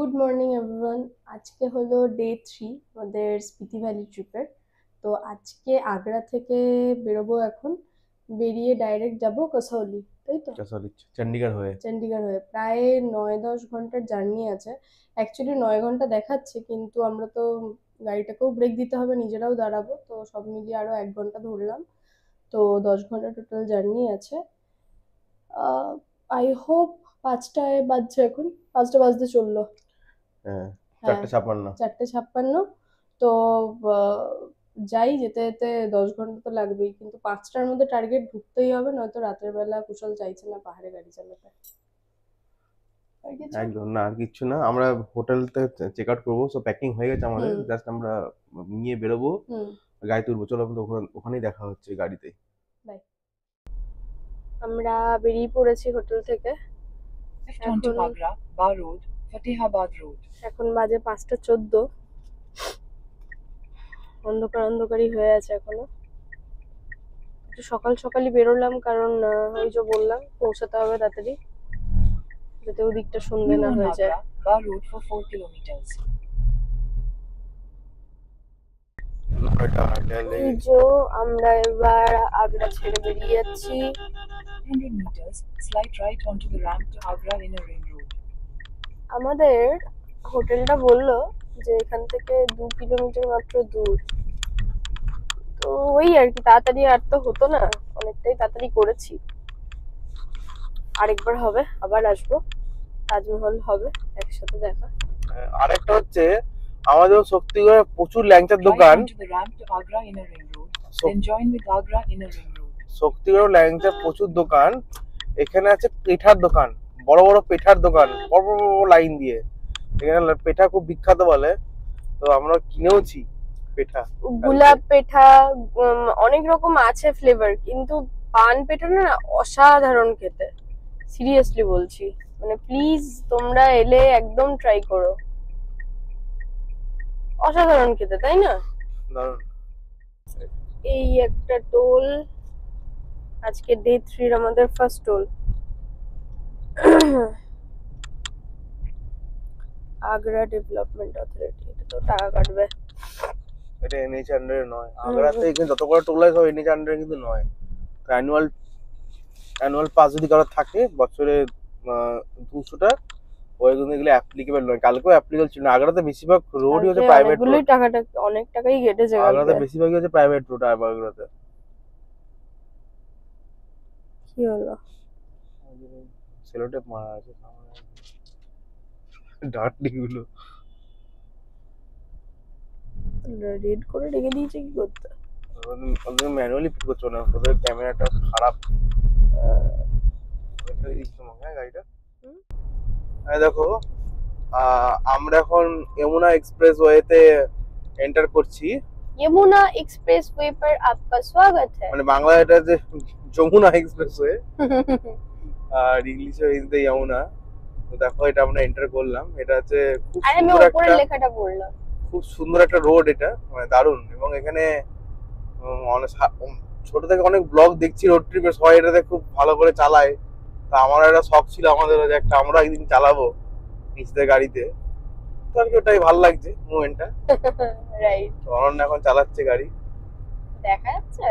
Good morning everyone. আজকে হলো day 3 আমাদের স্পিতি ভ্যালি ট্রিপের। তো আজকে আগ্রা থেকে বেরোবো এখন, বেরিয়ে ডাইরেক্ট যাব কাসৌলি, তাই তো? সরি, চণ্ডীগড় হয়ে। চণ্ডীগড় হয়ে প্রায় 9-10 ঘন্টার জার্নি আছে। অ্যাকচুয়ালি 9 ঘন্টা দেখাচ্ছে, কিন্তু আমরা তো গাড়িটাকেও ব্রেক দিতে হবে, নিজেরাও দাঁড়াবো, তো সব মিলিয়ে আরও 1 ঘন্টা ধরলাম। তো 10 ঘন্টা টোটাল জার্নি আছে। আই হোপ 5টায় বাজছে, এখন 5টা বাজতে চললো। হ্যাঁ, হ্যাঁ, 4:56। 4:56। তো যাই, যেতে যেতে 10 ঘন্টা তো লাগবেই, কিন্তু 5টার মধ্যে টার্গেট ঢুকতেই হবে, নয়তো রাতের বেলা কুশল চাইছে না পাহাড়ে গাড়ি চালাতে। আর কিছু? একদম না, আর কিচ্ছু না। আমরা হোটেলতে চেক আউট করবো, সো প্যাকিং হয়ে গেছে আমাদের, জাস্ট আমরা নিয়ে বেরোবো, গাড়ি তুলবো। চলো, আমাদের ওখানেই দেখা হচ্ছে গাড়িতে। বাই। আমরা বেরিয়ে পড়েছি হোটেল থেকে। এখন বাজে 5টা 14। অন্ধকার অন্ধকারই হয়ে আছে এখনো। একটু সকাল সকালই বেরোলাম, কারণ ওই যে বললাম পৌঁছাতে হবে তাড়াতাড়ি, যাতে ওদিকটা সন্ধ্যে না হয়ে যায়। এই যে আমরা এবার আগ্রা ছেড়ে বেরিয়ে যাচ্ছি। আমাদের হোটেলটা বললো যে এখান থেকে 2 কিলোমিটার মাত্র দূর। তো ওই আর কি, তাড়াতাড়ি আর তো হতো না, অনেকটাই তাড়াতাড়ি করেছি। আরেকবার হবে, আবার আসবো, তাজমহল হবে, একসাথে দেখা। আরেকটা হচ্ছে, আমাদের শক্তিগড়ে প্রচুর ল্যাংচার দোকান। শক্তিগড় ল্যাংচার প্রচুর দোকান। এখানে আছে পেঠার দোকান, বড় বড় পেঠার দোকান, বড় বড় লাইন দিয়ে। এখানে পেঠা খুব বিখ্যাত বলে, তো আমরা কিনেওছি পেঠা। গোলাপ পেঠা, অনেক রকম আছে ফ্লেভার, কিন্তু পান পেঠা না অসাধারণ খেতে, সিরিয়াসলি বলছি। মানে প্লিজ তোমরা এলে একদম ট্রাই করো, অসাধারণ খেতে, তাই না? দারুণ। এই একটা টোল, আজকে ডে 3 আমাদের first toll. Agra development authority, এটা তো টাকা কাটবে। এটা এনএইচ আন্ডারে নয়। আগ্রাতে এখানে যত করে টোল হয় সব এনএইচ আন্ডারে কিন্তু নয়। অ্যানুয়াল পাস যদি কারো থাকে বছরে 200টা, ওই কিন্তু এগুলো অ্যাপ্লিকেবল নয়। কালকেও অ্যাপ্লিকেবল ছিল না। আগ্রাতে বেশিরভাগ রোডই হচ্ছে প্রাইভেট রোড। টাকাটা অনেক টাকাই কেটেছে আগ্রাতে বেশিরভাগই হচ্ছে প্রাইভেট রোড। আগ্রাতে কি হলো? সেলোটেপ মারা আছে ডার্টি গুলো রেড করে রেখে দিয়েছে, কি করতে? ওদের ম্যানুয়ালি পিক করছো না, ওদের ক্যামেরাটা খারাপ। গাড়িটা দেখো, আমরা এখন यमुना एक्सप्रेस ওয়েতে এন্টার করছি। यमुना एक्सप्रेस वे पर आपका स्वागत है। মানে বাংলা এটা যে যমুনা এক্সপ্রেস ওয়ে, আর ইংলিশে হিন্দি यमुना। তো দেখো, এটা আমরা এন্টার করলাম। এটা হচ্ছে খুব সুন্দর একটা লেখাটা পড়লাম, খুব সুন্দর একটা রোড। এটা মানে দারুণ। এবং এখানে ছোট থেকে অনেক ব্লগ দেখছি রোড ট্রিপের, সবাই এটাতে খুব ভালো করে চালায়। তা আমার একটা শখ ছিল, আমাদের একটা আমরা একদিন চালাবো নিজেদের গাড়িতে। তো আর কি, ওটাই ভালো লাগছে মুভমেন্টটা। রাইট। তো অনন্যা এখন চালাচ্ছে গাড়ি, দেখা যাচ্ছে।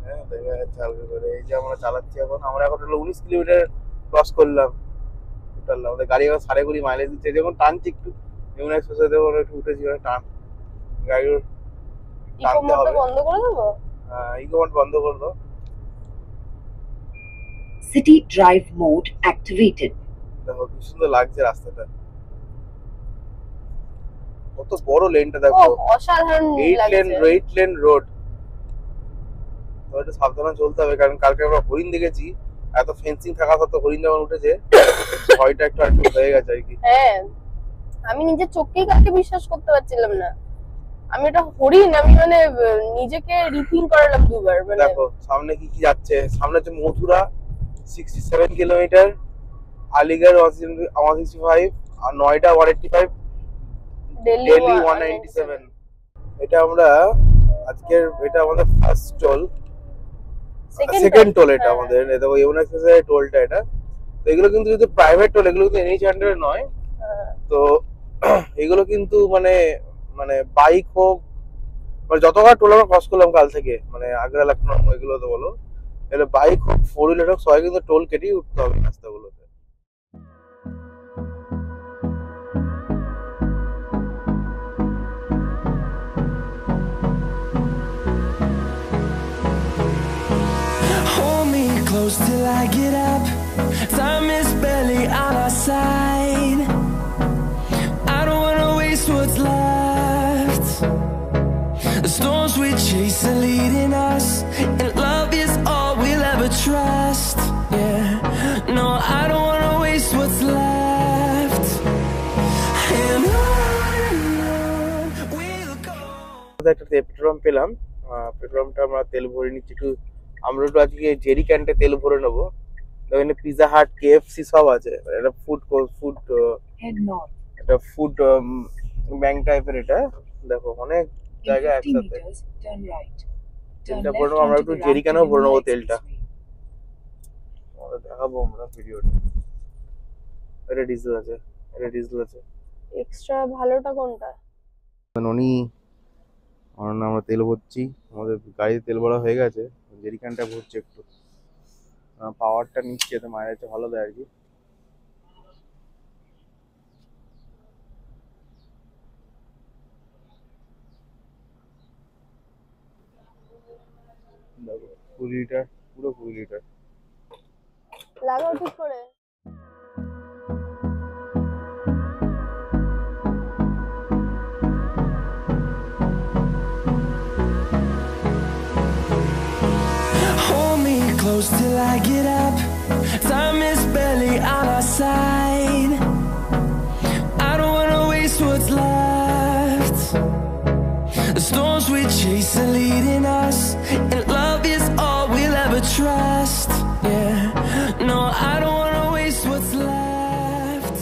হ্যাঁ দেখা যাচ্ছে হালকা করে। এই যে আমরা চালাচ্ছি এখন, আমরা এখন 19 কিলোমিটার ক্রস করলাম টোটাল। আমাদের গাড়ি এখন 20 মাইলেজ দিচ্ছে। যখন টানছি একটু যমুনা এক্সপ্রেস দেখো একটু উঠেছি, টান গাড়ি টানতে হবে। বন্ধ করে দেবো? হ্যাঁ, ইকো মোড বন্ধ করে দাও। City drive mode activated. দেখো কি সুন্দর লাগছে রাস্তাটা, কত বড় লেনটা দেখো, অসাধারণ লাগছে। 8 লেন রোড। তো একটু সাবধানে চলতে হবে, কারণ কালকে আমরা হরিণ দেখেছি। এত ফেন্সিং থাকা সত্ত্বেও হরিণ যখন উঠেছে, ভয়টা একটু হয়ে গেছে আর কি। হ্যাঁ, আমি নিজের চোখকেই কালকে বিশ্বাস করতে পারছিলাম না। আমি এটা হরিণ, আমি মানে নিজেকে রিথিং করালাম দুবার। মানে দেখো সামনে কি কি যাচ্ছে। সামনে হচ্ছে মথুরা 67 কিলোমিটার, আলিগড় 165, আর নয়ডা 185, দিল্লি 197। এটা আমরা আজকের, এটা আমাদের ফার্স্ট টোল, সেকেন্ড টোল এটা আমাদের। দেখো ইউনা এক্সপ্রেসের টোলটা এটা। তো এগুলো কিন্তু যদি প্রাইভেট টোল, এগুলো কিন্তু এনএইচ আন্ডারে নয়। তো এগুলো কিন্তু মানে মানে বাইক হোক, মানে যতবার টোল আমরা ক্রস করলাম কাল থেকে, মানে আগ্রা লখনৌ এগুলো তো বলো, এগুলো বাইক হোক ফোর হুইলার হোক সবাই কিন্তু টোল কেটেই উঠতে হবে রাস্তাগুলোতে। Hold me close till I get up. Time is barely on our side. I don't wanna waste what's left. The storms we chase are leading us, and love is all we'll ever trust. Yeah, no, I don't wanna waste what's left. And on we'll go. একটা petrol pump পেলাম, petrol পাম্পটা আমরা তেল ভরে নিচ্ছি একটু। আমরা একটু আজকে জেরি ক্যানটা তেল ভরে নেবো। এখানে পিজা হাট, কেএফসি সব আছে, এটা ফুড Head north. এটা ফুড ব্যাংক টাইপের। এটা দেখো অনেক In জায়গা 50 একসাথে। meters, turn right. তেলটা Turn ভরে left নেবো, আমরা onto একটু the জেরি ক্যানেও ভরে নেবো Rajgiri তেলটা, Expressway. আমরা দেখাবো আমরা ভিডিওটা। এটা ডিজেল আছে, এটা ডিজেল আছে। এক্সট্রা ভালোটা কোনটা? ননি আমরা তেল ভরছি, আমাদের গাড়িতে তেল ভরা হয়ে গেছে, জেরি ক্যানটা ভরছি একটু। পাওয়ারটা নিচ্ছে, তো মাইলেজটা ভালো দেয় আর কি। দেখো 20 লিটার, পুরো 20 লিটার। লাগাও ঠিক করে। Hold me close till I get up. Time is barely on our side. I don't wanna waste what's left. The storms we chase are leading us, and love is all we'll ever trust. Yeah, no, I don't wanna waste what's left.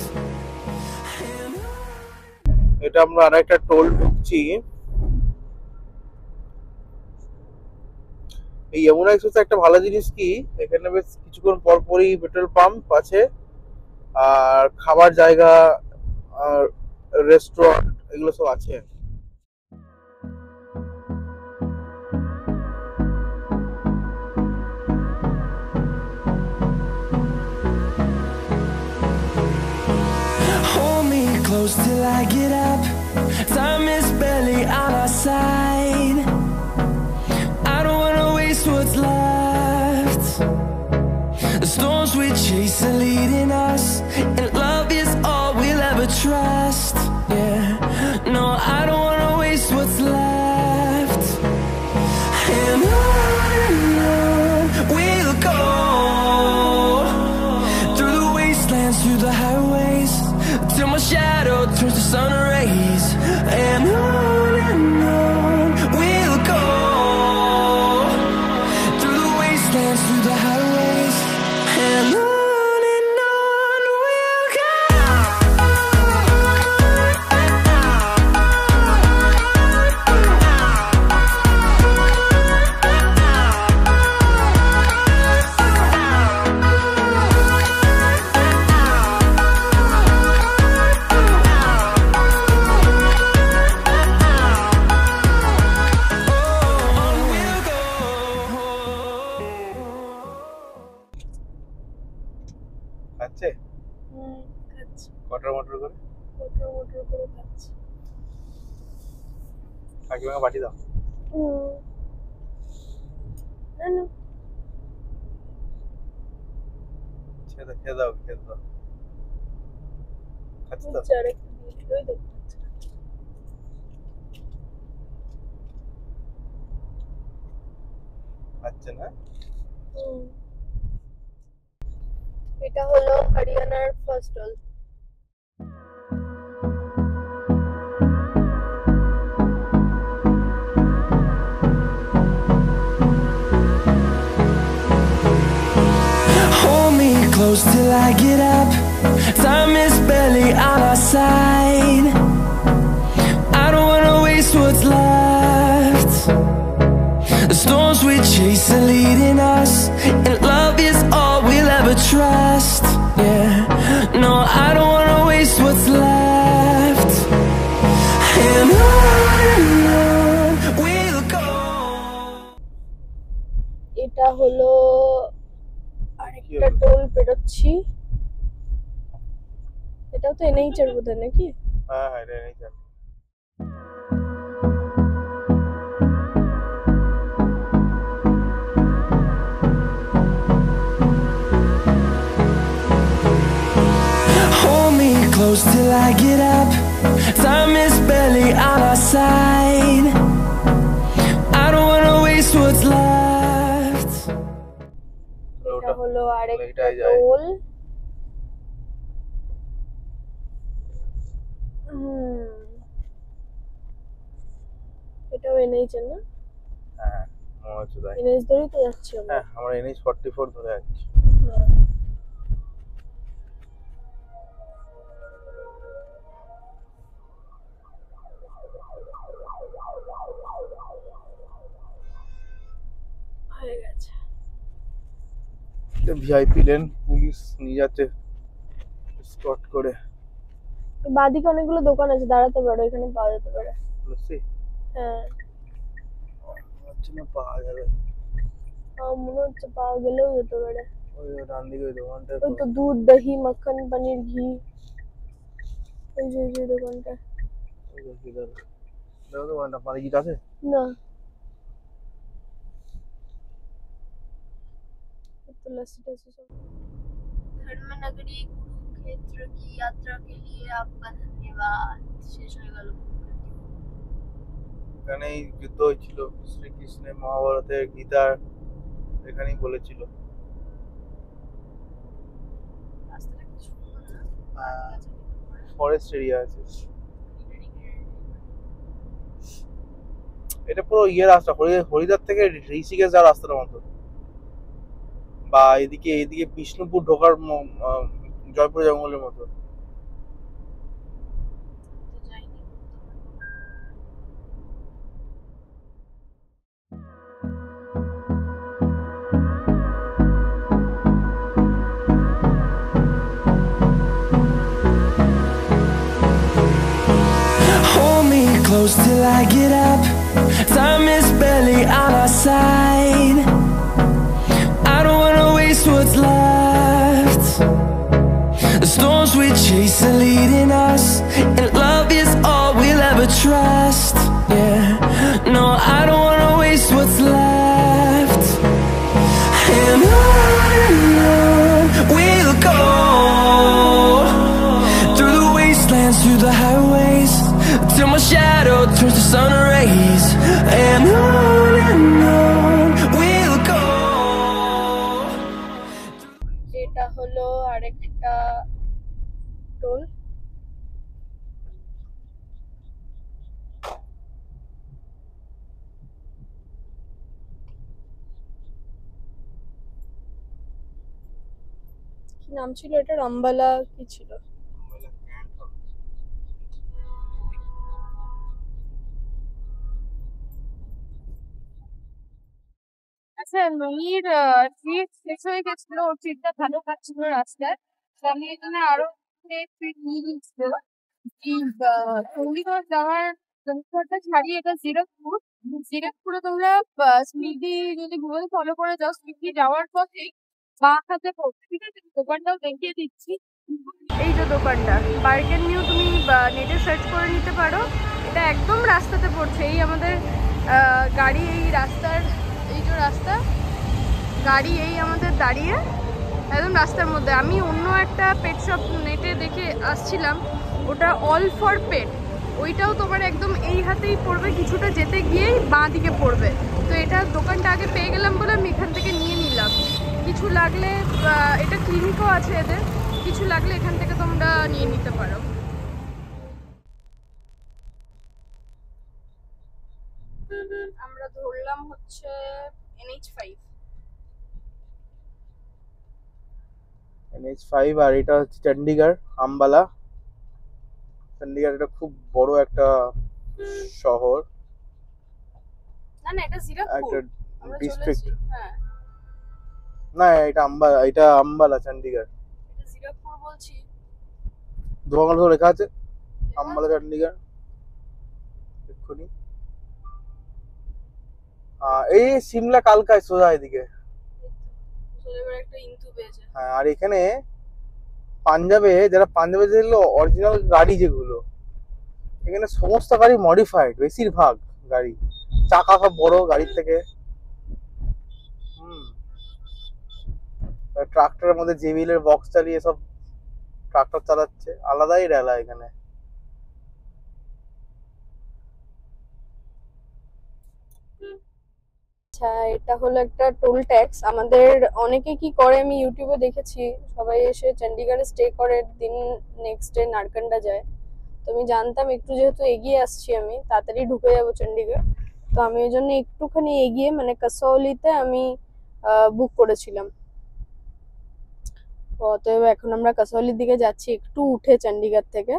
এটা আমরা আরেকটা toll ঢুকছি। এই Jamuna express একটা ভালো জিনিস কি, এখানে বেশ কিছুক্ষণ পর পরই পেট্রোল পাম্প আছে, আর খাবার জায়গা আর রেস্টুরেন্ট এগুলো সব আছে। Hold me close till I get up. Time is barely on our side. I don't wanna waste what's left. The storms we chase are leading us, and love is all we'll ever trust. Yeah, no, I don't wanna waste what's left. And on we'll go, through the wastelands, through the highways, till my shadow turns to sun rays. And on we'll go, through the wastelands, through the highways, and on we'll go. On we'll go. খাচ্ছে খাচ্ছি, কটার মটর করে, motor motor করে খাচ্ছি। কাকিমাকে পাঠিয়ে দাও। না না, খেয়ে দাও, খেয়ে দাও, খেয়ে দাও। খাচ্ছে তো? হচ্ছে আর একটু দিয়ে দিলেই তো খাচ্ছে। খাচ্ছে না? এটা হলো হরিয়ানার first doll. Hold me close till I get up. Time is barely on our side. I don't wanna waste what's left. The storms we chase are leading us, and love is all we'll ever trust. Yeah, no, I don't wanna waste what's হলো আরেকটা toll পেরোচ্ছি। এটাও তো NH এর বোধহয় নাকি? হ্যাঁ হ্যাঁ, এটা নেই জানি। Hold me close till I get up. Time is barely on our side. I don't wanna waste what's left. এটা হলো আরেকটা এটাই যায়। টোল। এটাও এনএইচ এর না? হ্যাঁ মনে হচ্ছে তাই। এনএইচ ধরেই তো যাচ্ছি আমরা। হ্যাঁ আমরা NH 44 ধরে যাচ্ছি। হ্যাঁ। হয়ে গেছে। এটা ভিআইপি লেন, পুলিশ নিয়ে যাচ্ছে স্কট করে। বাদিকে অনেকগুলো দোকান আছে, দাঁড়াতে পারো, এখানে পাওয়া যেতে পারে। বুঝছি? হ্যাঁ, হচ্ছে না পাওয়া যাবে। আমার মনে হচ্ছে পাওয়া গেলেও যেতে পারে। ওই ডান দিকে ওই দোকানটা। ওই তো দুধ, দহি, মাখন, পনির, ঘি, ওই যে দোকানটা। ওই দেখি দাঁড়া। দেখো দোকানটা পানি কি আছে? না, तो लस्सी टस्सी सब। धर्म नगरी कुरुक्षेत्र की यात्रा के लिए आपका धन्यवाद। শেষ হয়ে গেল। এখানেই যুদ্ধ হয়েছিল শ্রীকৃষ্ণের, মহাভারতের, গীতার এখানেই বলেছিল। রাস্তাটা কি সুন্দর না? ফরেস্ট এরিয়া আছে। এটা পুরো রাস্তা হরিদ্বার থেকে ঋষিকেশ যাওয়ার রাস্তার মতো, বা এদিকে বিষ্ণুপুর ঢোকার জয়পুর জঙ্গলের মতো। Hold me close till I get up. Time is barely on our side. I don't wanna waste what's left. The storms we chase are leading us, and love is all we'll ever trust. Yeah, no, I don't wanna waste what's left. And on we'll go, through the wastelands, through the highways, till my shadow turns to sun rays. And on we'll go. এটা হলো আরেকটা toll. কি নাম ছিল এটা? রামবালা কি ছিল? আচ্ছা, ননির ট্রিট শেষ হয়ে গেছিল, ওর ট্রিটটা ভালো কাটছিল রাস্তায়। তো আমি এখানে আরো ট্রিট নিয়ে নিয়েছিল। এই চণ্ডীগড় যাওয়ার রাস্তাটা ছাড়িয়ে এটা জিরকপুর। জিরকপুরে তোমরা স্পিডি যদি গুগল ফলো করে যাও, স্পিডি যাওয়ার পথে বাঁ হাতে পড়বে, ঠিক আছে? দোকানটাও দেখিয়ে দিচ্ছি। এই যে দোকানটা বার্গেন নিউ, তুমি নেটে সার্চ করে নিতে পারো। এটা একদম রাস্তাতে পড়ছে। এই আমাদের গাড়ি এই রাস্তার, এই যে রাস্তা, গাড়ি এই আমাদের দাঁড়িয়ে একদম রাস্তার মধ্যে। আমি অন্য একটা পেট শপ নেটে দেখে আসছিলাম, ওটা অল ফর পেট, ওইটাও তোমার একদম এই হাতেই পড়বে, কিছুটা যেতে গিয়েই বাঁ দিকে পড়বে। তো এটা দোকানটা আগে পেয়ে গেলাম বলে আমি এখান থেকে নিয়ে নিলাম। কিছু লাগলে, এটা ক্লিনিকও আছে এদের, কিছু লাগলে এখান থেকে তোমরা নিয়ে নিতে পারো। আমরা ধরলাম হচ্ছে NH5। NH5, আর এটা হচ্ছে চণ্ডীগড় আম্বালা। চণ্ডীগড় এটা খুব বড় একটা শহর, না না, এটা জিরাকপুর, একটা আমরা ডিস্ট্রিক্ট। চলেছি। হ্যাঁ, না এটা আম্বালা, চণ্ডীগড়। এটা জিরাকপুর বলছি। দোকান তো লেখা আছে আম্বালা চণ্ডীগড় এক্ষুনি। এই সিমলা কালকায় সোজা এদিকে। এবার একটা ইন্তু পেয়েছে। হ্যাঁ, আর এখানে পাঞ্জাবে যারা পাঞ্জাবে যেগুলো অরিজিনাল গাড়ি যেগুলো, এখানে সমস্ত গাড়ি মডিফাইড, বেশিরভাগ গাড়ি চাকা সব বড় গাড়ির থেকে। ট্রাক্টরের মধ্যে জেবিএল এর বক্স চালিয়ে সব ট্রাক্টর চালাচ্ছে, আলাদাই রেলা এখানে। আচ্ছা, এটা হলো একটা টোল ট্যাক্স। আমাদের অনেকে কি করে আমি ইউটিউবে দেখেছি, সবাই এসে চণ্ডীগড়ে স্টে করে দিন নেক্সট ডে নারকন্ডা যায়। তো আমি জানতাম একটু যেহেতু এগিয়ে আসছি, আমি তাড়াতাড়ি ঢুকে যাবো চণ্ডীগড়, তো আমি ওই জন্য একটুখানি এগিয়ে মানে কাসৌলিতে আমি বুক করেছিলাম। অতএব এখন আমরা কাসৌলির দিকে যাচ্ছি, একটু উঠে চণ্ডীগড় থেকে।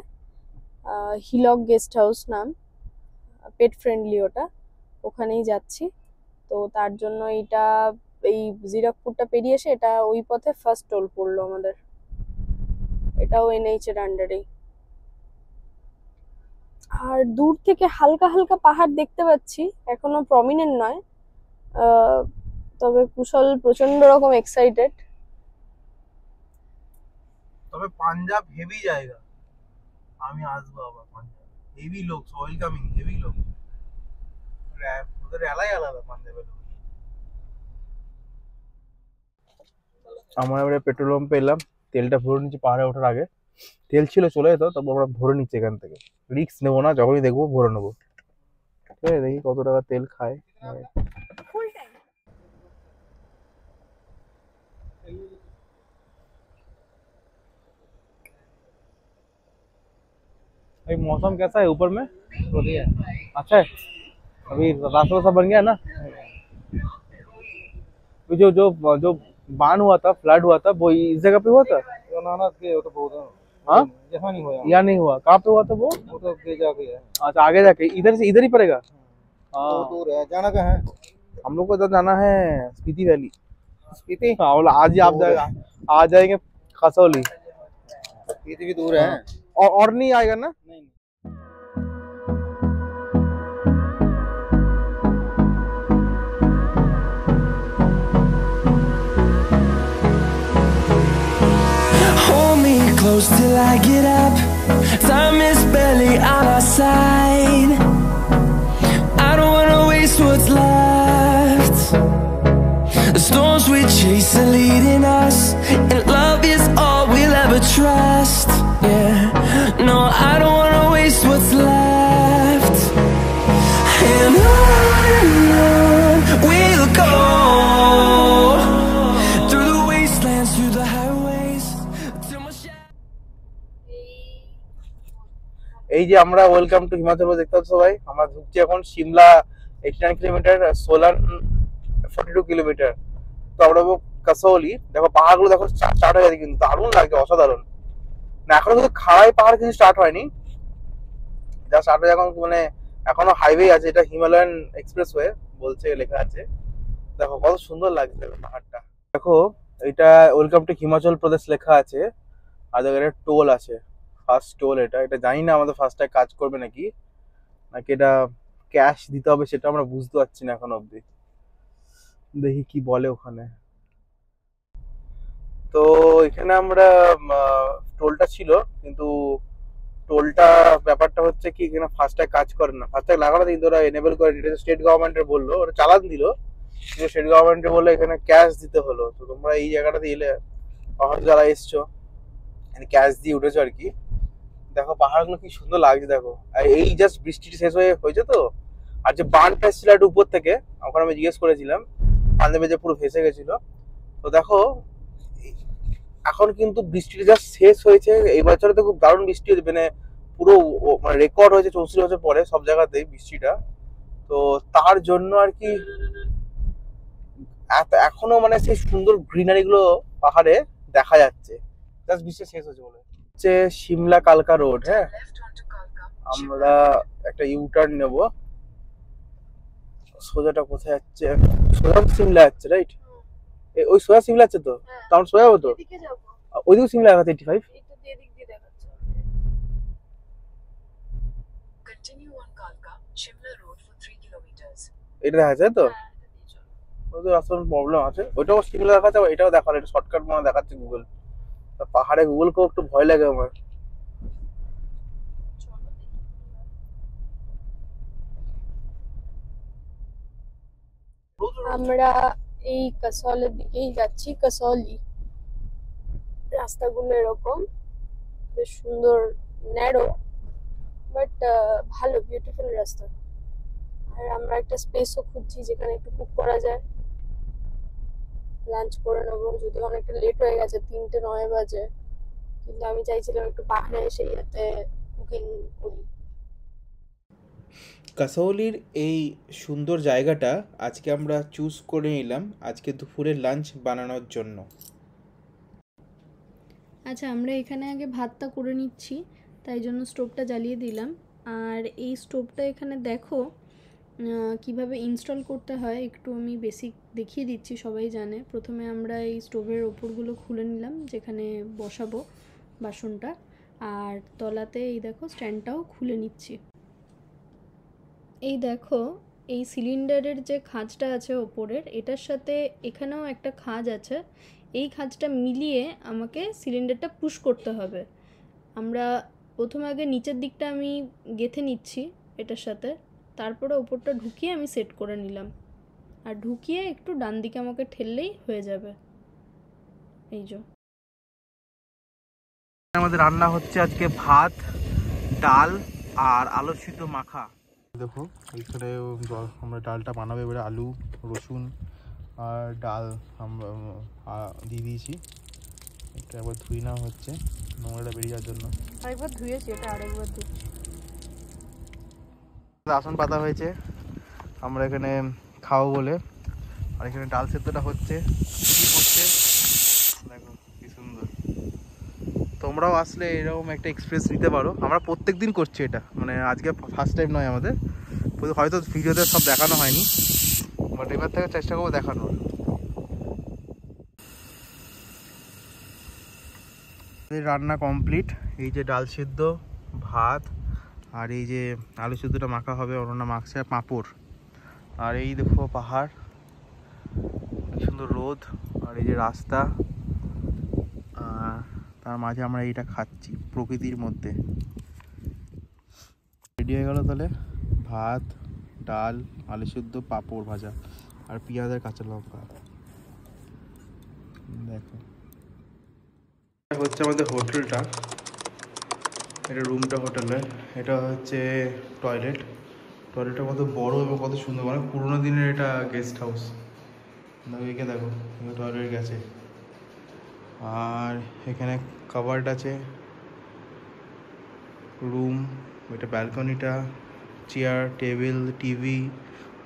হিলক গেস্ট হাউস নাম, পেট ফ্রেন্ডলি ওটা, ওখানেই যাচ্ছি। তো তার জন্য এই জিরাকপুরটা পেরিয়ে এসে এটা ওই পথে ফার্স্ট টোল পড়লো আমাদের। এটাও এনএইচ এর আন্ডারেই। আর দূর থেকে হালকা হালকা পাহাড় দেখতে পাচ্ছি, এখনো প্রমিনেন্ট নয়। তবে কুশল প্রচন্ড রকম এক্সাইটেড। তবে পাঞ্জাব হেভি জায়গা, আমি আসবো আবার পাঞ্জাব। হেভি লোক, ওয়েলকামিং, হেভি লোক, ওদের এলাই আলাদা পাঞ্জাবের লোক। আমরা এবারে পেট্রোল পাম্পে এলাম, তেলটা ভরে নিচ্ছি পাহাড়ে ওঠার আগে। তেল ছিল চলে যেত, তারপর আমরা ভরে নিচ্ছি এখান থেকে। রিস্ক নেবো না, যখনই দেখবো ভরে নেবো। ঠিক আছে, দেখি কত টাকা তেল খায়। भाई मौसम कैसा है ऊपर में? बढ़िया, अच्छा है। अभी रास्ता सब बन गया ना। जो जो जो बान हुआ था, फ्लड हुआ था, वो इस जगह पे हुआ था। हाँ, यहाँ नहीं हुआ, या नहीं हुआ? कहाँ पे हुआ था वो? वो तो आगे जाके है, अच्छा, आगे जाके इधर से इधर ही पड़ेगा। वो हाँ, दूर है। जाना कहाँ है? हम लोग को इधर जाना है स्पीति वैली। स्पीति? हाँ, बोला आज ही आप जाएगा, आ जाएंगे कसौली। स्पीति भी दूर है। और नहीं आएगा ना? नहीं नहीं। Hold me close till I get up. Time is barely on our side. I don't wanna waste what's left. The storms we chase are leading us, and love is all we'll ever trust. Yeah, no, I don't wanna waste what's left. And on we'll go, through the wastelands, through the highways, till my এই যে আমরা welcome to Himachal Pradesh দেখতে পাচ্ছ সবাই। আমরা ঢুকছি এখন Shimla 89 kilometre, Solan 42 kilometre. তো আমরা কাসৌলি, দেখো পাহাড়গুলো দেখো স্টার্ট হয়ে গেছে, কিন্তু দারুণ লাগছে, অসাধারণ। না এখনো কিন্তু খাড়াই পাহাড় কিছু স্টার্ট হয়নি, যা স্টার্ট হয়ে এখন মানে এখনো হাইওয়ে আছে, এটা হিমালয়ান এক্সপ্রেসওয়ে বলছে, লেখা আছে। দেখো কত সুন্দর লাগছে পাহাড়টা। দেখো এটা ওয়েলকাম টু হিমাচল প্রদেশ লেখা আছে, আর দেখো এটা টোল আছে, ফার্স্ট টোল। এটা জানি না আমাদের ফার্স্টটাই কাজ করবে নাকি নাকি এটা ক্যাশ দিতে হবে, সেটা আমরা বুঝতে পারছি না এখন অবধি। দেখি কি বলে ওখানে। তো এখানে আমরা টোলটা ছিল, কিন্তু টোলটা ব্যাপারটা হচ্ছে কি এখানে ফাস্ট্যাগ কাজ করে না। ফাস্ট্যাগ লাগানো কিন্তু ওরা এনেবল করে, এটা স্টেট গভর্নমেন্টের বললো, ওরা চালান দিল, কিন্তু স্টেট গভর্নমেন্টের বললো এখানে ক্যাশ দিতে হলো। তো তোমরা এই জায়গাটাতে এলে, পাহাড় যারা এসছো ক্যাশ দিয়ে উঠেছো আর কি। দেখো পাহাড়গুলো কি সুন্দর লাগছে, দেখো। আর এই জাস্ট বৃষ্টি শেষ হয়েছে তো, আর যে বানটা এসেছিল একটু উপর থেকে, ওখানে আমি জিজ্ঞেস করেছিলাম, পাঞ্জাবে যে পুরো ভেসে গেছিল। তো দেখো এখন কিন্তু বৃষ্টিটা জাস্ট শেষ হয়েছে। এই বছরে তো খুব দারুণ বৃষ্টি হয়েছে, মানে পুরো মানে রেকর্ড হয়েছে 64 বছর পরে সব জায়গাতেই বৃষ্টিটা। তো তার জন্য আর কি এখনো মানে সেই সুন্দর গ্রিনারি গুলো পাহাড়ে দেখা যাচ্ছে, জাস্ট বৃষ্টি শেষ হয়েছে বলে। হচ্ছে সিমলা কালকা রোড। হ্যাঁ, আমরা একটা ইউটার্ন নেব। সোজাটা কোথায় যাচ্ছে? সোজা সিমলা যাচ্ছে, রাইট? ওই সোজা সিমলা যাচ্ছে তো, আমরা সোজা যাবো তো। ওইদিকে সিমলা দেখাচ্ছে 85। Continue on Kalka, Shimla Road for 3 kilometers. এটা দেখা যায় তো, ওদের আসলে প্রবলেম আছে। ওইটাও সিগন্যাল দেখাচ্ছে, এটাও দেখালো, এটা শর্টকাট মনে দেখাচ্ছে গুগল। পাহাড়ে গুগলকেও একটু ভয় লাগে আমার। আমরা এই কাসলের দিকেই যাচ্ছি, কাসলি। রাস্তাগুলো এরকম বেশ সুন্দর, ন্যারো বাট ভালো, বিউটিফুল রাস্তা। আর আমরা একটা স্পেসও খুঁজছি যেখানে একটু কুক করা যায়, লাঞ্চ করে নেবো। যদিও অনেকটা লেট হয়ে গেছে, 3:09 বাজে, কিন্তু আমি চাইছিলাম একটু পাহাড়ে এসে যাতে কুকিং করি। কাসাউলির এই সুন্দর জায়গাটা আজকে আমরা চুজ করে নিলাম আজকে দুপুরের লাঞ্চ বানানোর জন্য। আচ্ছা, আমরা এখানে আগে ভাতটা করে নিচ্ছি, তাই জন্য স্টোভটা জ্বালিয়ে দিলাম। আর এই স্টোভটা এখানে দেখো কিভাবে ইনস্টল করতে হয়, একটু আমি বেসিক দেখিয়ে দিচ্ছি, সবাই জানে। প্রথমে আমরা এই স্টোভের ওপরগুলো খুলে নিলাম যেখানে বসাবো বাসনটা, আর তলাতে এই দেখো স্ট্যান্ডটাও খুলে নিচ্ছি। এই দেখো, এই সিলিন্ডারের যে খাঁজটা আছে ওপরের, এটার সাথে এখানেও একটা খাঁজ আছে। এই খাঁজটা মিলিয়ে আমাকে সিলিন্ডারটা পুশ করতে হবে। আমরা প্রথমে আগে নিচের দিকটা আমি গেঁথে নিচ্ছি এটার সাথে, তারপরে ওপরটা ঢুকিয়ে আমি সেট করে নিলাম। আর ঢুকিয়ে একটু ডান দিকে আমাকে ঠেললেই হয়ে যাবে। এই যে আমাদের রান্না হচ্ছে আজকে ভাত, ডাল আর আলু সিদ্ধ মাখা। দেখো এইখানে আমরা ডালটা বানাবো, এবারে আলু, রসুন আর ডাল আমরা দিয়ে দিয়েছি। এটা একবার ধুই না হচ্ছে নোংরাটা বেরিয়ে যাওয়ার জন্য। আরেকবার ধুয়েছি, এটা আরেকবার ধুচ্ছি। আসন পাতা হয়েছে আমরা এখানে খাবো বলে। আর এখানে ডাল সেদ্ধটা হচ্ছে, দেখো কি সুন্দর। তোমরাও আসলে এরকম একটা এক্সপ্রেস নিতে পারো। আমরা প্রত্যেকদিন করছি এটা, মানে আজকে ফার্স্ট টাইম নয় আমাদের। হয়তো ভিডিওতে সব দেখানো হয়নি, বাট এবার থেকে চেষ্টা করবো দেখানোর। রান্না কমপ্লিট। এই যে ডাল সিদ্ধ, ভাত, আর এই যে আলু সিদ্ধটা মাখা হবে, অরণ্যা মাখছে, আর পাঁপড়। আর এই দেখো পাহাড়, কি সুন্দর রোদ, আর এই যে রাস্তা, তার মাঝে আমরা এইটা খাচ্ছি প্রকৃতির মধ্যে। রেডি হয়ে গেল তাহলে ভাত, ডাল, আলু সিদ্ধ, পাঁপড় ভাজা আর পেঁয়াজ আর কাঁচা লঙ্কা। দেখো হচ্ছে আমাদের হোটেলটা, এটা রুমটা হোটেলের। এটা হচ্ছে টয়লেট। টয়লেটটা কত বড় এবং কত সুন্দর, মানে পুরোনো দিনের এটা গেস্ট হাউস। দেখো একে দেখো, টয়লেট গেছে। আর এখানে কাভার্ড আছে, রুম, এটা ব্যালকনিটা, চেয়ার, টেবিল, টিভি,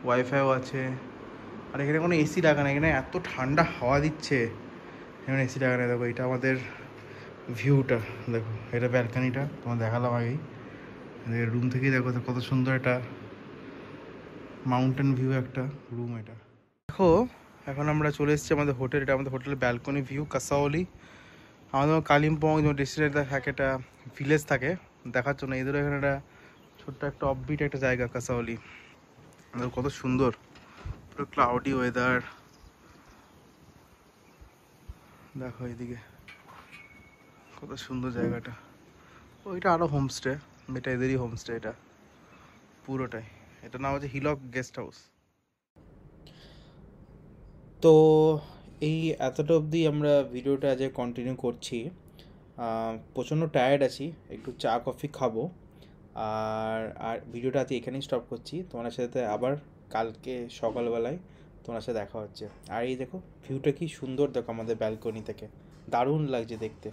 ওয়াইফাইও আছে। আর এখানে কোনো এসি লাগা না, এখানে এত ঠান্ডা হাওয়া দিচ্ছে, এখানে এসি লাগা না। দেখো এটা আমাদের ভিউটা, দেখো এটা ব্যালকনিটা, তোমার দেখালাম আগেই। রুম থেকেই দেখো কত সুন্দর একটা মাউন্টেন ভিউ একটা রুম এটা। দেখো এখন আমরা চলে এসেছি আমাদের হোটেল, এটা আমাদের হোটেলের ব্যালকনি ভিউ, কাসাওলি। আমাদের কালিম্পং যেমন ডেস্টিনেশন থাকে, একটা ভিলেজ থাকে, দেখার জন্য এদের এখানে একটা ছোট্ট একটা অফবিট একটা জায়গা কাসাওলি। কত সুন্দর, পুরো ক্লাউডি ওয়েদার। দেখো এইদিকে কত সুন্দর জায়গাটা। ওইটা আরও হোমস্টে, এটা এদেরই হোমস্টে, এটা পুরোটাই। এটা নাম হচ্ছে হিলক গেস্ট হাউস। তো এই এতটা অবধি আমরা ভিডিওটা আজ কন্টিনিউ করছি। প্রচণ্ড টায়ার্ড আছি, একটু চা কফি খাবো, আর ভিডিওটা আজ এখানেই স্টপ করছি। তোমার সাথে আবার কালকে সকালবেলায় তোমার সাথে দেখা হচ্ছে। আর এই দেখো ভিউটা কি সুন্দর, দেখো আমাদের ব্যালকনি থেকে, দারুণ লাগছে দেখতে।